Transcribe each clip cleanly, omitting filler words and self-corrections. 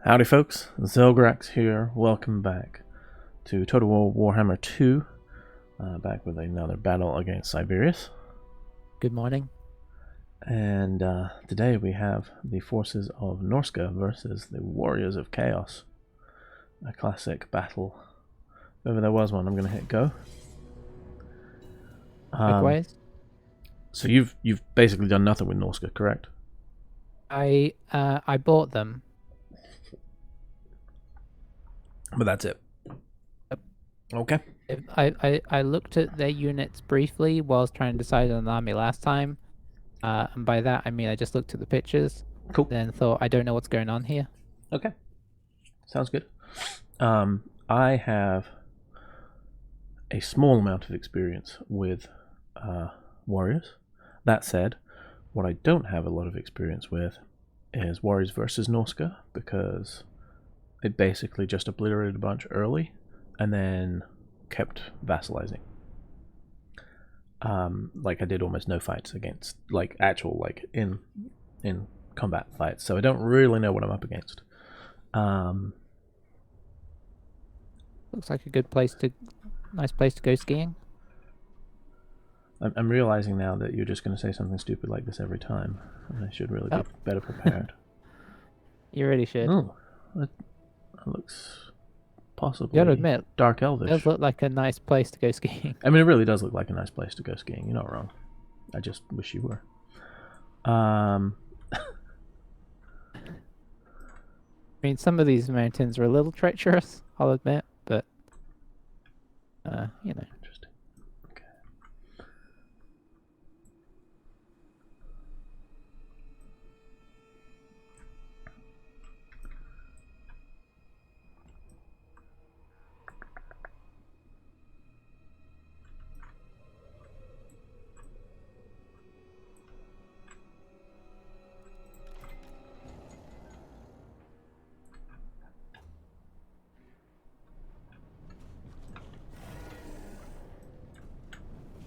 Howdy folks, Zelgrax here, welcome back to Total War Warhammer 2, back with another battle against Siberius. Good morning. And today we have the forces of Norsca versus the Warriors of Chaos. A classic battle. If ever there was one, I'm going to hit go. Likewise. So you've basically done nothing with Norsca, correct? I bought them. But that's it. Yep. Okay. I looked at their units briefly whilst trying to decide on an army last time. And by that I mean I just looked at the pictures. Cool. Then thought I don't know what's going on here. Okay. Sounds good. I have a small amount of experience with warriors. That said, what I don't have a lot of experience with is warriors versus Norsca, because it basically just obliterated a bunch early and then kept vassalizing. Like I did almost no fights against, like actual, like in combat fights, so I don't really know what I'm up against. Looks like a good place to, nice place to go skiing. I'm realizing now that you're just going to say something stupid like this every time, and I should really be better prepared. You really should. Oh, that looks possibly You gotta admit, dark elvish. it does look like a nice place to go skiing. I mean, it really does look like a nice place to go skiing. You're not wrong. I just wish you were. I mean, some of these mountains are a little treacherous, I'll admit, but you know. Interesting. Okay.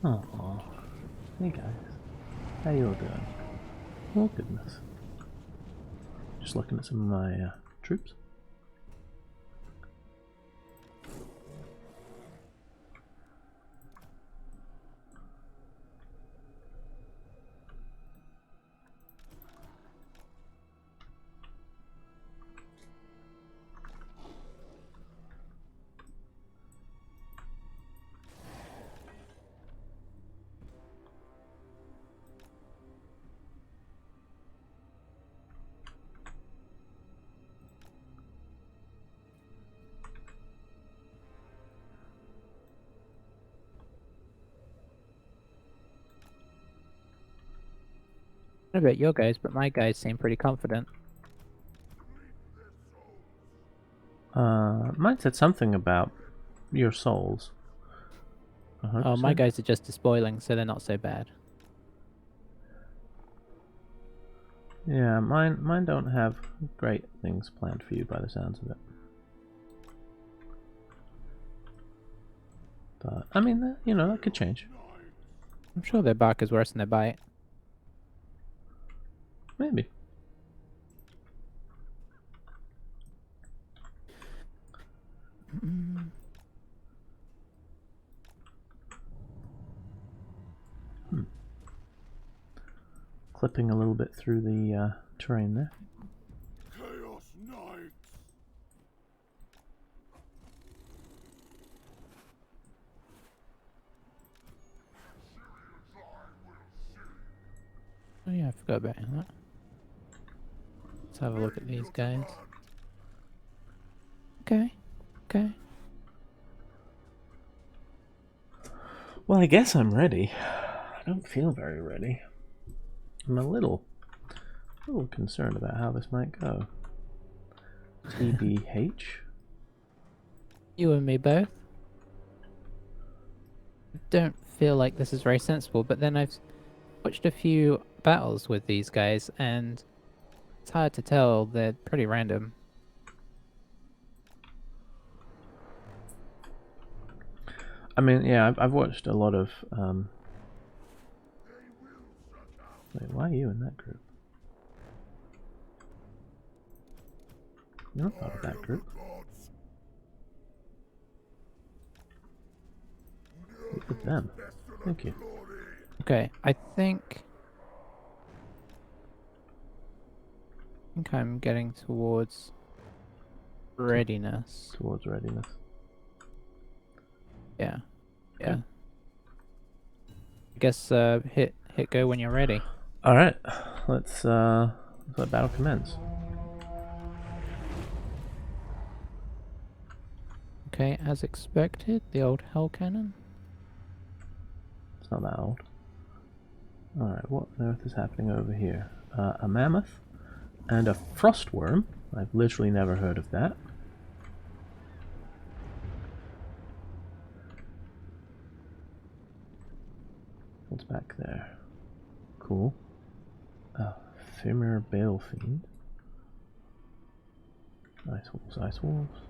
Oh, hey guys, how you all doing? Oh goodness. Just looking at some of my troops. I don't know about your guys, but my guys seem pretty confident. Mine said something about your souls. Oh, my guys are just despoiling, so they're not so bad. Yeah, mine don't have great things planned for you by the sounds of it. But I mean, you know, that could change. I'm sure their bark is worse than their bite. Maybe. Clipping a little bit through the terrain there. Chaos Knights. Oh yeah, I forgot about that. Let's have a look at these guys. Okay. Well, I guess I'm ready. I don't feel very ready. I'm a little concerned about how this might go. TBH? You and me both. I don't feel like this is very sensible, but then I've watched a few battles with these guys, and it's hard to tell. They're pretty random. I mean, yeah, I've watched a lot of. Wait, why are you in that group? You're not part of that group. Look at them. Thank you. Okay, I think I'm getting towards readiness. Towards readiness. Yeah. Okay. Yeah. I guess hit go when you're ready. Alright. Let's let battle commence. Okay, as expected, the old hell cannon. It's not that old. Alright, what on earth is happening over here? A mammoth and a frostworm. I've literally never heard of that. What's back there? Cool. Femur Bale Fiend. Ice wolves, ice wolves.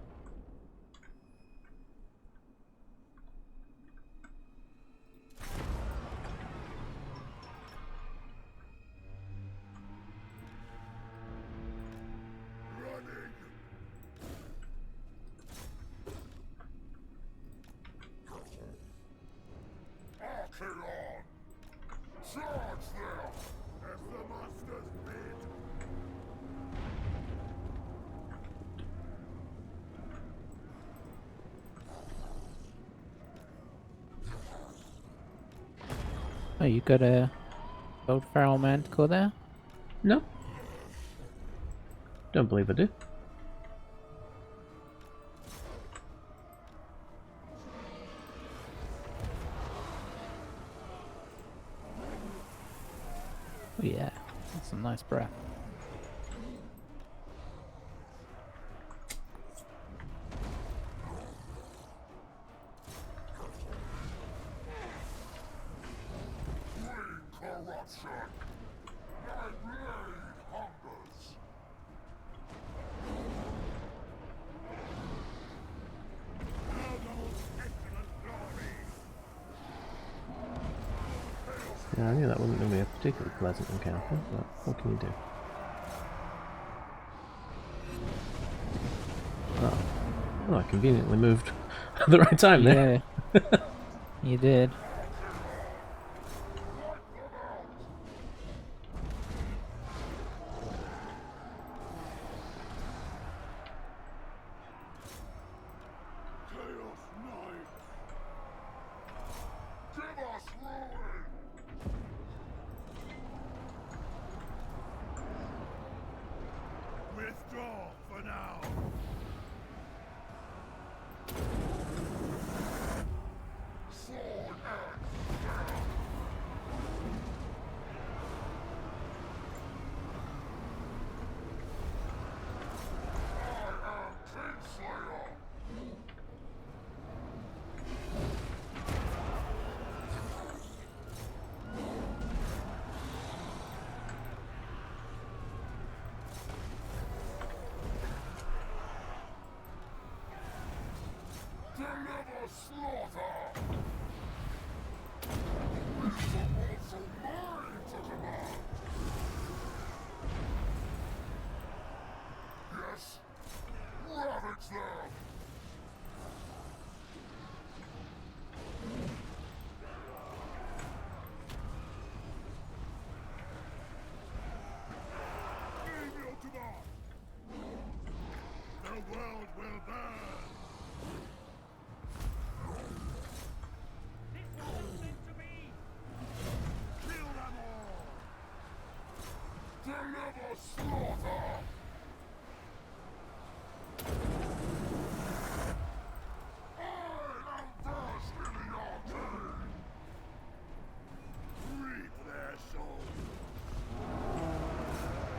Charge them! As the monsters bid! Oh, you got a old feral manticore there? No. Don't believe I do. Oh yeah, that's some nice breath. Corruption! My blade hungers! Yeah, I knew that wasn't going to be a particularly pleasant encounter, but what can you do? Oh, well, I conveniently moved at the right time there. Yeah, you did. Chaos Knights! Give us ruin! Withdraw for now! Sword axe! I am Kingslayer! Deliver slaughter! It's also mine to command! Yes, ravage them! Leave your command! The world will burn! Kill them all! Deliver slaughter! I am versed in the arcane! Reap their souls!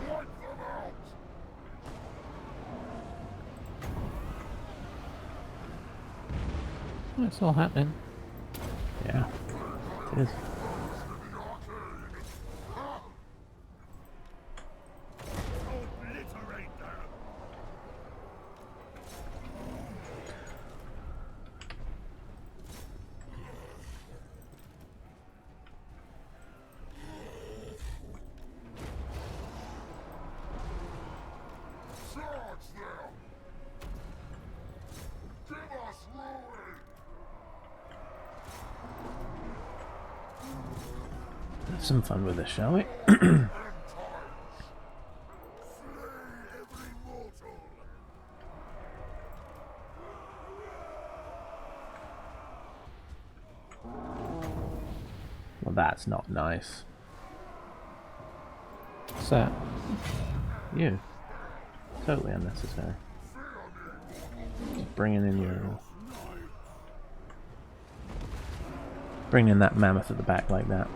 Wipe them out! Oh, it's all happening. Yeah, it is. Obliterate them! Charge them! some fun with this, shall we? Slay every mortal. Well, that's not nice. So, You. Totally unnecessary. Just bringing in your... Bringing in that mammoth at the back like that.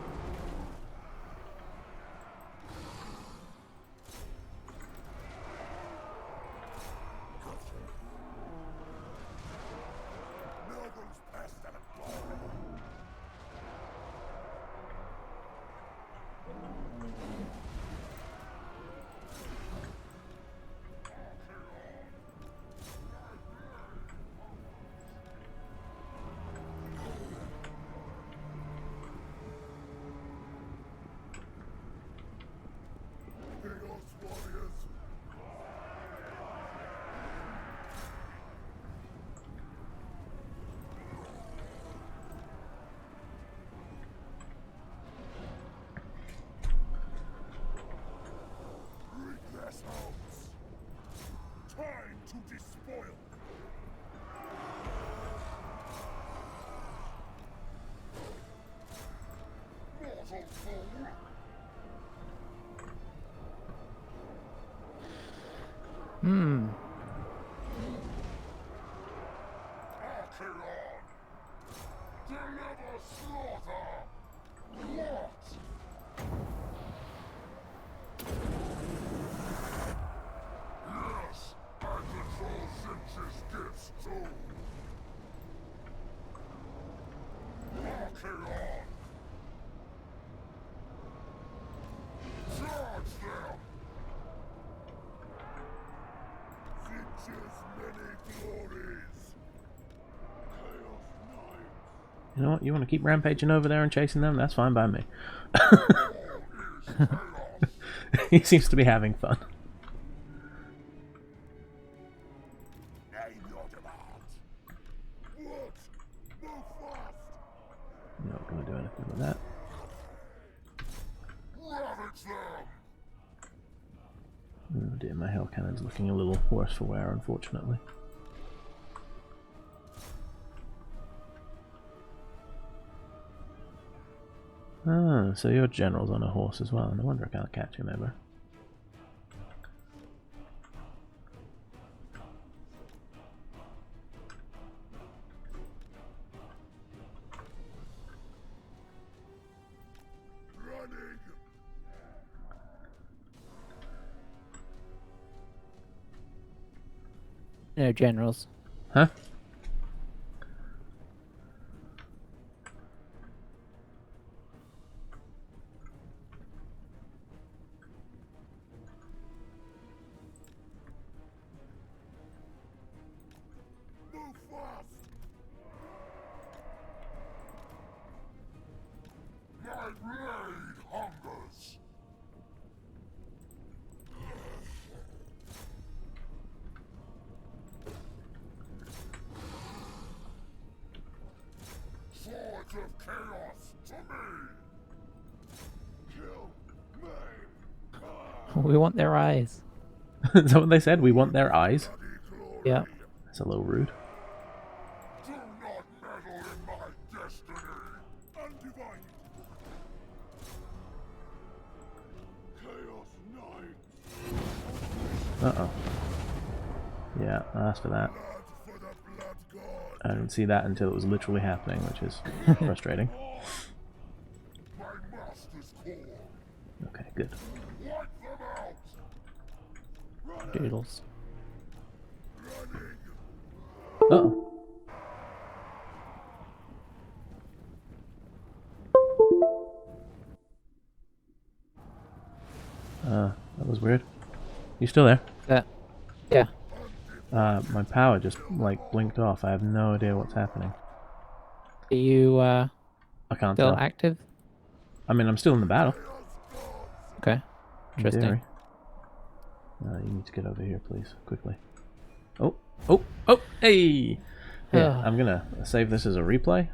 Nobles past and above. Chaos warriors. Rid their souls. Time to despoil. Mortal fool. hmm. Acheron! Deliver slaughter! What? Yes, and control Sinch's gifts too! Acheron! Charge them! Sinch's many glories! Chaos Knight! You know what? You want to keep rampaging over there and chasing them? That's fine by me. All is chaos! He seems to be having fun. Name your demands! What? Move fast! You're not going to do anything with that. Ravage them! Oh dear, my hell cannon's looking a little worse for wear, unfortunately. Ah, so your general's on a horse as well. No wonder I can't catch him ever. Running! No generals. Huh? Move fast! My blade hungers! Swords of chaos to me! Kill, maim, carve! We want their eyes. Is that what they said? We want their eyes? Bloody glory! Yeah. That's a little rude. Do not meddle in my destiny! Undivided! Chaos Knight! Uh-oh. Yeah, I asked for that. Blood for the blood god! I didn't see that until it was literally happening, which is frustrating. My master's core! Okay, good. Wipe them out! Running! Doodles. Running! Uh-oh. That was weird. You still there? That. Yeah. My power just, like, blinked off. I have no idea what's happening. Are you I can't still tell. active? I mean, I'm still in the battle. Okay. In Interesting. theory. You need to get over here, please, quickly. Oh, oh, oh, hey! Yeah, I'm gonna save this as a replay.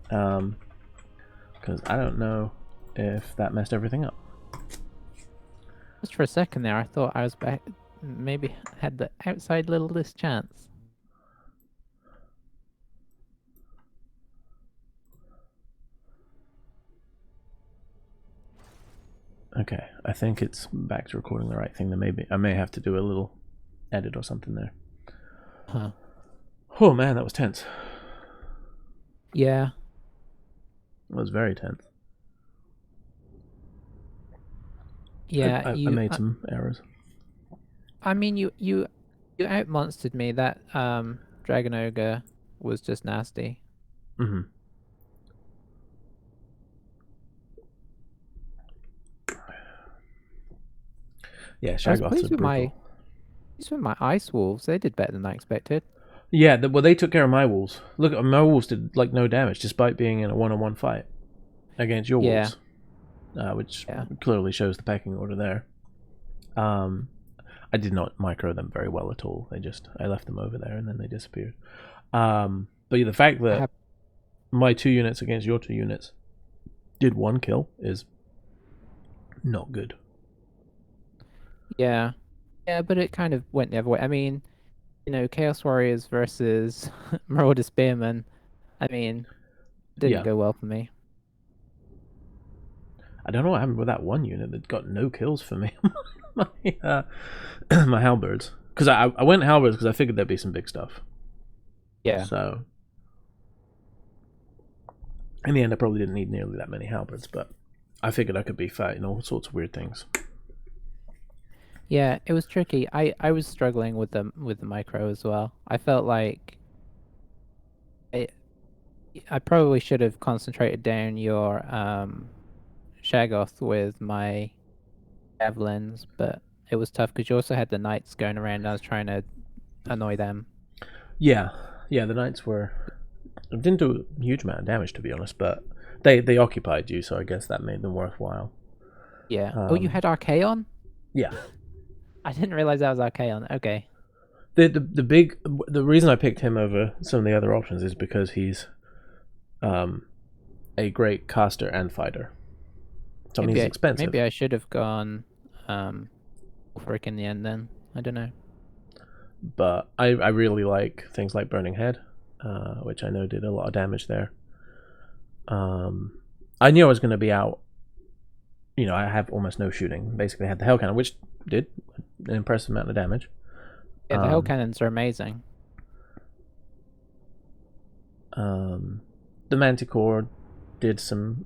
Because I don't know if that messed everything up. Just for a second there, I thought I was back. Maybe had the outside littlest chance. Okay, I think it's back to recording the right thing. Then maybe I may have to do a little edit or something there. Huh. Oh man, that was tense. Yeah. It was very tense. Yeah. I made some errors. I mean, you outmonstered me. That dragon ogre was just nasty. Mm-hmm. Yeah, I was Shaggoths pleased are with brutal. my ice wolves. They did better than I expected. Yeah, well, they took care of my wolves. Look, my wolves did like no damage despite being in a one-on-one fight against your Yeah. wolves, which Yeah. clearly shows the pecking order there. I did not micro them very well at all. I left them over there and then they disappeared. But the fact that my 2 units against your 2 units did 1 kill is not good. Yeah. Yeah, but it kind of went the other way. I mean, Chaos Warriors versus Marauder Spearmen. I mean, didn't go well for me. I don't know what happened with that 1 unit that got no kills for me. my halberds. Because I went halberds because I figured there'd be some big stuff. Yeah. So in the end, I probably didn't need nearly that many halberds, but I figured I could be fighting all sorts of weird things. Yeah, it was tricky. I was struggling with the micro as well. I felt like I probably should have concentrated down your Shaggoth with my javelins, but it was tough because you also had the knights going around. And I was trying to annoy them. Yeah, the knights didn't do a huge amount of damage, to be honest, but they occupied you, so I guess that made them worthwhile. Yeah. Oh, you had Archaon? Yeah. I didn't realize that was Archaon. Okay. The reason I picked him over some of the other options is because he's a great caster and fighter. So he's expensive. Maybe I should have gone Frick in the end then. I don't know. But I really like things like Burning Head, which I know did a lot of damage there. I knew I was going to be out. I have almost no shooting. Basically, I had the Hell Cannon, which did an impressive amount of damage. Yeah, the Hell Cannons are amazing. The Manticore did some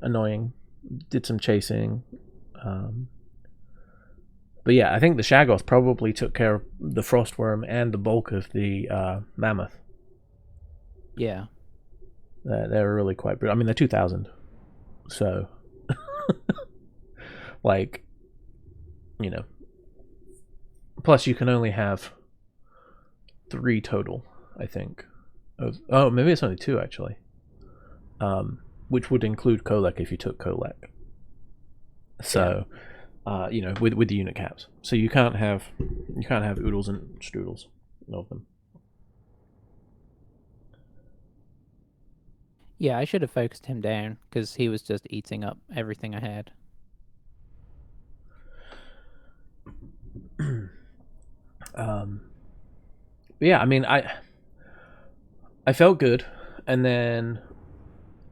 chasing. But yeah, I think the Shaggoth probably took care of the Frostworm and the bulk of the Mammoth. Yeah. They're really quite brutal. I mean, they're 2,000. So, like, plus you can only have 3 total, I think. Oh, maybe it's only 2, actually. Which would include Kolek if you took Kolek. So, with the unit caps. So you can't have oodles and strudels of them. Yeah, I should have focused him down because he was just eating up everything I had. Yeah, I mean, I felt good, and then,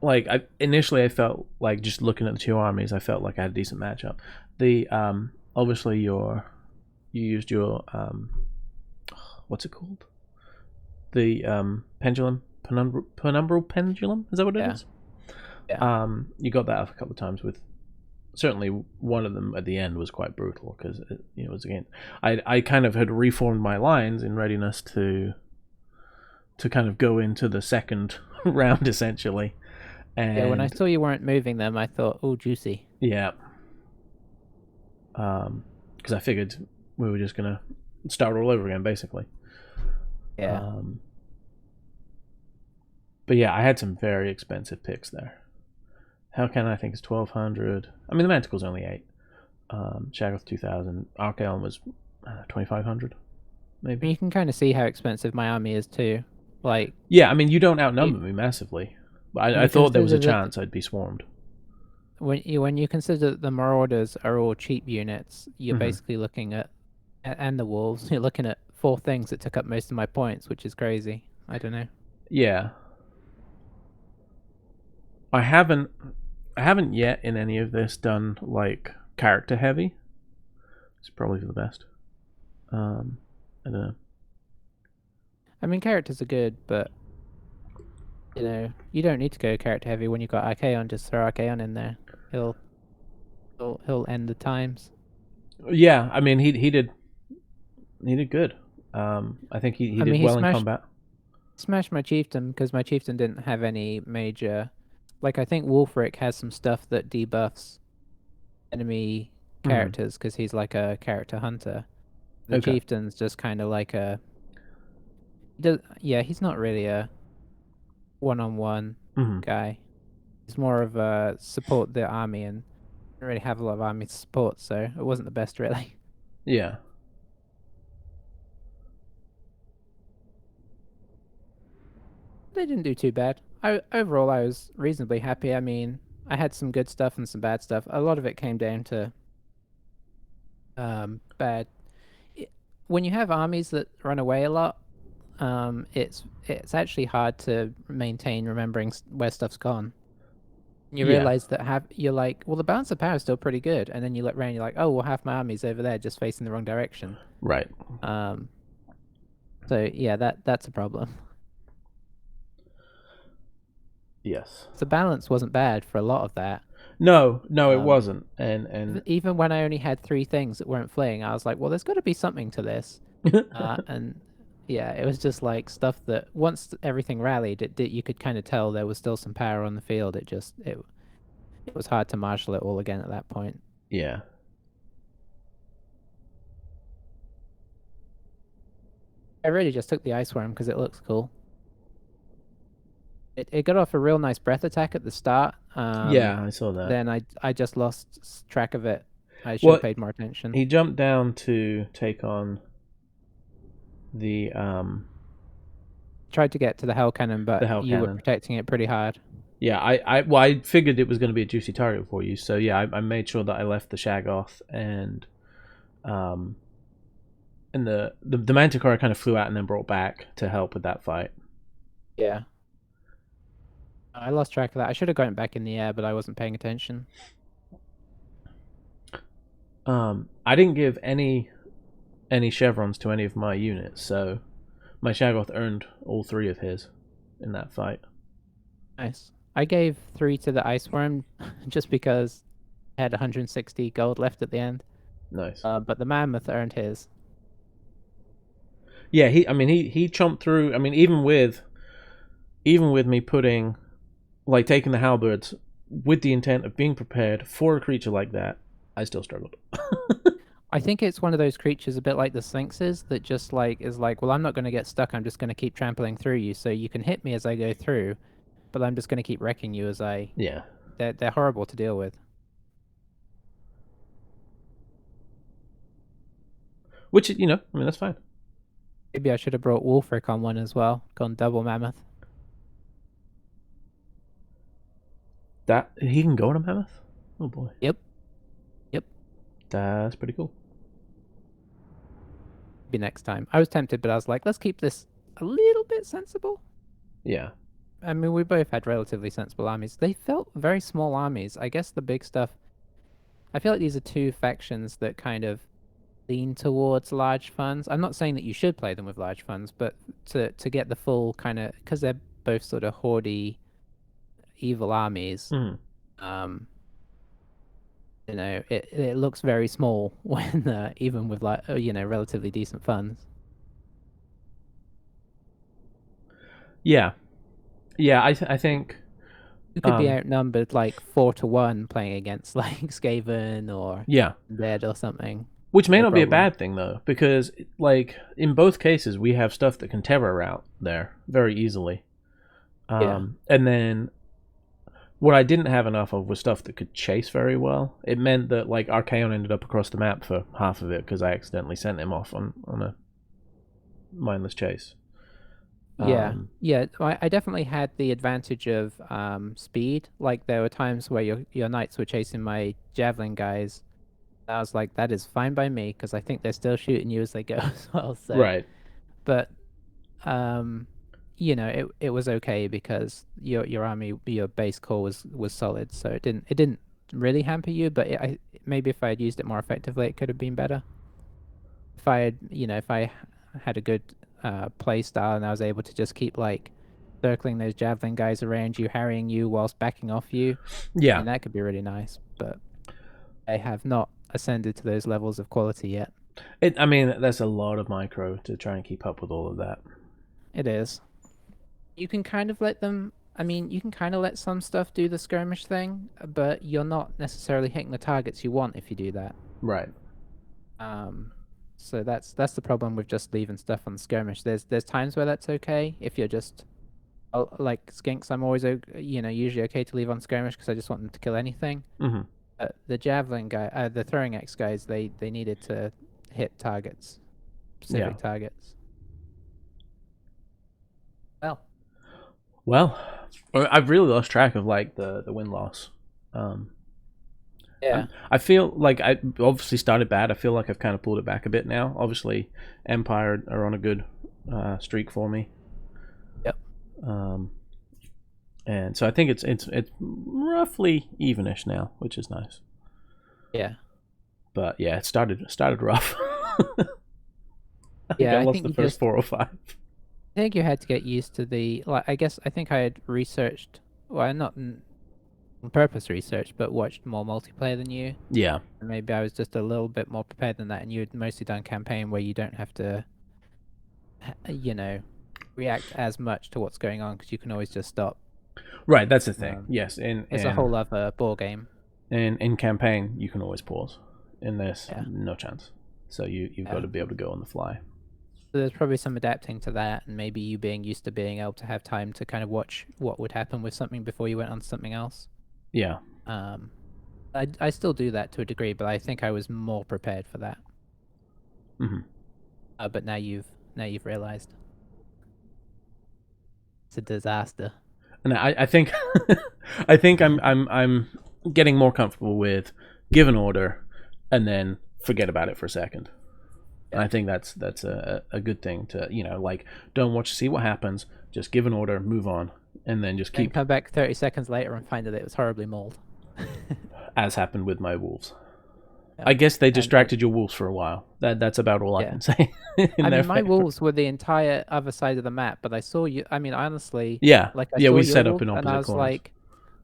like, initially I felt like just looking at the 2 armies, I felt like I had a decent matchup. The obviously you used your what's it called? The pendulum. Penumbral pendulum, is that what it is? Yeah. You got that up a couple of times with certainly one of them at the end was quite brutal because it was again I kind of had reformed my lines in readiness to kind of go into the second round essentially. And yeah, when I saw you weren't moving them, I thought, oh, juicy. Yeah. Because I figured we were just gonna start all over again, basically. Yeah. But yeah, I had some very expensive picks there. Hellcannon I think is 1,200. I mean, the Manticle's only 8. Shaggoth 2,000. Archaon was 2,500, maybe. You can kind of see how expensive my army is too. Like. Yeah, I mean, you don't outnumber me massively. But I thought there was a chance I'd be swarmed. when you consider that the Marauders are all cheap units, you're Mhm. basically looking at and the Wolves. You're looking at 4 things that took up most of my points, which is crazy. I don't know. Yeah. I haven't yet in any of this done like character heavy. It's probably for the best. I don't know. I mean, characters are good, but you don't need to go character heavy when you've got Archaon. Just throw Archaon in there. He'll end the times. Yeah, I mean he did good. I think he I did mean, he well in combat. smashed my chieftain because my chieftain didn't have any major. Like I think Wolfric has some stuff that debuffs enemy characters because he's like a character hunter. The Okay. chieftain's just kind of like a. Yeah, he's not really a one-on-one Mhm. guy. He's more of a support the army and didn't really have a lot of army support, so it wasn't the best really. Yeah. They didn't do too bad. Overall, I was reasonably happy. I mean, I had some good stuff and some bad stuff. A lot of it came down to bad. When you have armies that run away a lot, it's actually hard to maintain remembering where stuff's gone. You Yeah. realize that you're like, well, the balance of power is still pretty good, and then you look around, you're like, oh, well, half my army's over there, just facing the wrong direction. Right. So yeah, that's a problem. Yes. The balance wasn't bad for a lot of that. No, it wasn't. And Even when I only had 3 things that weren't fleeing, I was like, well, there's got to be something to this. And yeah, it was just like stuff that once everything rallied, you could kind of tell there was still some power on the field. It was hard to marshal it all again at that point. yeah. I really just took the ice worm because it looks cool. It got off a real nice breath attack at the start. Yeah, I saw that. Then I just lost track of it. I should have paid more attention. He jumped down to take on the Tried to get to the Hell Cannon, but Hell you were Cannon. protecting it pretty hard. Yeah, I figured it was going to be a juicy target for you, so yeah, I made sure that I left the Shaggoth and the Manticore kind of flew out and then brought back to help with that fight. Yeah. I lost track of that. I should have gotten back in the air, but I wasn't paying attention. I didn't give any chevrons to any of my units, so my Shaggoth earned all 3 of his in that fight. Nice. I gave 3 to the Ice Worm just because I had 160 gold left at the end. Nice. But the Mammoth earned his. Yeah, he chomped through. I mean, even with me putting, like, taking the halberds with the intent of being prepared for a creature like that, I still struggled. I think it's one of those creatures a bit like the Sphinxes that just like is like, well, I'm not going to get stuck. I'm just going to keep trampling through you, so you can hit me as I go through, but I'm just going to keep wrecking you as I. Yeah. They're horrible to deal with. Which, I mean, that's fine. Maybe I should have brought Wolfric on one as well. Gone double Mammoth. That he can go on a Mammoth? Oh boy. Yep. That's pretty cool. Maybe next time. I was tempted, but I was like, let's keep this a little bit sensible. Yeah. I mean, we both had relatively sensible armies. They felt very small armies. I guess the big stuff. I feel like these are 2 factions that kind of lean towards large funds. I'm not saying that you should play them with large funds, but to get the full kind of, because they're both sort of hoardy, evil armies. It looks very small when even with like relatively decent funds. Yeah. I think You could be outnumbered like 4-1 playing against like Skaven or Dead or something. Which may not be a bad thing though, because like in both cases we have stuff that can terror out there very easily. And then what I didn't have enough of was stuff that could chase very well. It meant that like Archaon ended up across the map for half of it because I accidentally sent him off on a mindless chase. Yeah, yeah. I definitely had the advantage of speed. Like there were times where your knights were chasing my javelin guys. I was like, that is fine by me because I think they're still shooting you as they go as well. So, Right. but um, it was okay because your army, your base core was solid, so it didn't really hamper you. But maybe if I had used it more effectively, it could have been better. If I had a good play style and I was able to just keep like circling those javelin guys around you, harrying you whilst backing off you, Yeah. and that could be really nice. But I have not ascended to those levels of quality yet. I mean, that's a lot of micro to try and keep up with all of that. It is. You can kind of let them. I mean, you can kind of let some stuff do the skirmish thing, but you're not necessarily hitting the targets you want if you do that. Right. So that's the problem with just leaving stuff on the skirmish. There's times where that's okay if you're just like skinks. I'm always usually okay to leave on skirmish because I just want them to kill anything. Mm-hmm. The javelin guy, the throwing axe guys, they needed to hit targets, specific targets. Well, I've really lost track of like the win loss. Yeah. I feel like I obviously started bad. I feel like I've kind of pulled it back a bit now. Obviously, Empire are on a good streak for me. Yep. And so I think it's roughly evenish now, which is nice. Yeah. But yeah, it started rough. I lost think the first 4 or 5. I think you had to get used to the I guess I think I had researched, well, not on purpose researched, but watched more multiplayer than you. Yeah. And maybe I was just a little bit more prepared than that, and you had mostly done campaign where you don't have to, react as much to what's going on because you can always just stop. Right, that's the thing. Yes, It's a whole other ball game. In campaign, you can always pause. In this, Yeah. no chance. So you've got to be able to go on the fly. So there's probably some adapting to that, and maybe you being used to being able to have time to kind of watch what would happen with something before you went on to something else. Yeah. I still do that to a degree, but I think I was more prepared for that. Mm-hmm. But now you've realized it's a disaster. And I think I think I'm getting more comfortable with give an order and then forget about it for a second. And I think that's a good thing to, like, don't watch to see what happens, just give an order, move on, and then just keep. And come back 30 seconds later and find that it was horribly mauled. As happened with my wolves. Yeah. I guess they distracted your wolves for a while. That's about all I can say. I mean, my wolves were the entire other side of the map, but I saw you. I mean, honestly, yeah, like I yeah, saw we your set up wolves, in opposite and I was corners. like,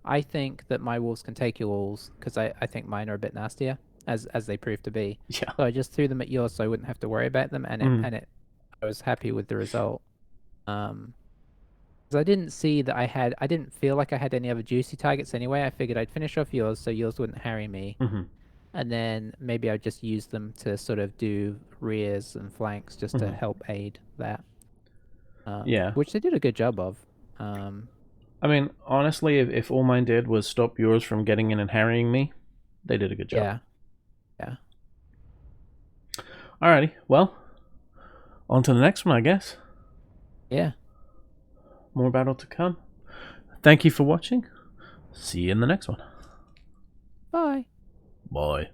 I think that my wolves can take your wolves because I think mine are a bit nastier, as they prove to be. Yeah. So I just threw them at yours so I wouldn't have to worry about them, and I was happy with the result. Because I didn't see that I didn't feel like I had any other juicy targets anyway. I figured I'd finish off yours so yours wouldn't harry me. And then maybe I'd just use them to sort of do rears and flanks just to help aid that. Yeah. Which they did a good job of. I mean, honestly, if all mine did was stop yours from getting in and harrying me, they did a good job. Yeah. Alrighty, well, on to the next one, I guess. Yeah. More battle to come. Thank you for watching. See you in the next one. Bye. Bye.